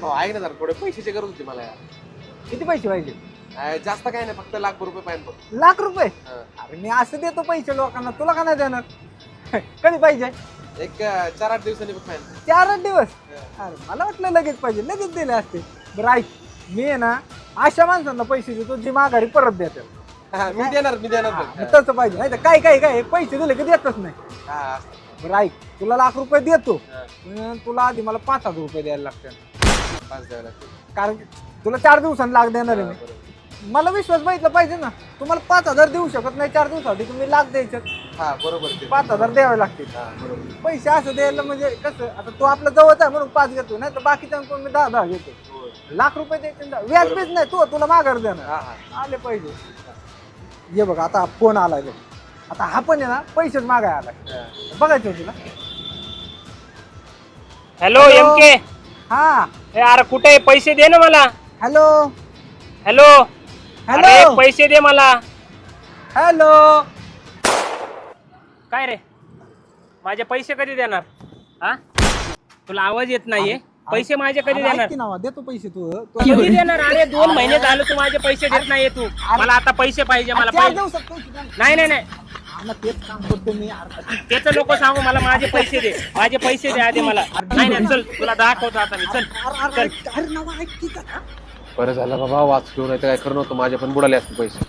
भाऊ आहे ना जरा थोडे पैशाची गरज होती मला यार. किती पैसे पाहिजे? जास्त काय नाही फक्त ₹1,00,000 पाहिजे फक्त. ₹1,00,000? हा. अरे मी असं देतो पैसे लोकांना, तुला का नाही देणार? कधी पाहिजे? एक 4-8 दिवसांनी फक्त पाहिजे. 4 दिवस? अरे मला वाटलं लगेच पाहिजे, लगेच दिले असते. बरं ऐक, मी आहे ना अशा माणसांना पैसे देतो जी माघारी परत देतात. मी देणार हा, फक्त. तसं पाहिजे. नाही तर काय पैसे दिले की देतच नाही. हा. बरं ऐक, तुला ₹1,00,000 देतो, हा. पण तुला आधी मला ₹5,000 द्यायला लागतात. 5 द्यावे लागतील. कारण की तुला 4 दिवसांनी लाख देणार आहे हा, मी. बरोबर. मला विश्वास बघितला पाहिजे ना. तुम्हाला 5,000 देऊ शकत नाही 4 दिवसासाठी, तुम्ही लाख द्यायचे. हा बरोबर ते. 5,000 द्यावे लागतील. हा बरोबर. पैसे असं द्यायला म्हणजे कसं, आता तो आपला जवळच आहे म्हणून 5 घेतो, नाही तर बाकीच्यांकडून मी 10 घेतो. होय. ₹1,00,000 द्यायचे ना. व्याज बीज नाही, तुला माघार देणार. हा हा. आले पाहिजे. ये बघ आता फोन आलाय बघ. आता हा पण आहे ना पैसेच मागाय आलाय. हा. बघायचं होतं तुला. Hello hello. एम के. हा अरे कुठे पैसे दे ना मला. Hello hello. हॅलो. अरे पैसे दे मला. हॅलो. काय रे, माझे पैसे कधी देणार? हा, तुला आवाज येत नाहीये. पैसे माझे कधी देणार? की नावा देतो पैसे तू कधी देणार? अरे 2 महिने झाले तू माझे पैसे देत नाहीये. तू मला आता पैसे पाहिजे. मला 4 पैसे. दिवसात पैसे द्या. नाही नाही नाही, आम्हाला तेच काम करतो मी. त्याचं नको सांगू. मला माझे पैसे दे. माझे पैसे दे आधी मला. नाही नाही, चल तुला दाखवतो आता मी. चल चल. अरे नावा ऐक की का? बरं झालं बाबा वाचलो, नाही तर काय खरं नव्हतं, माझ्या पण बुडाले असते पैसे.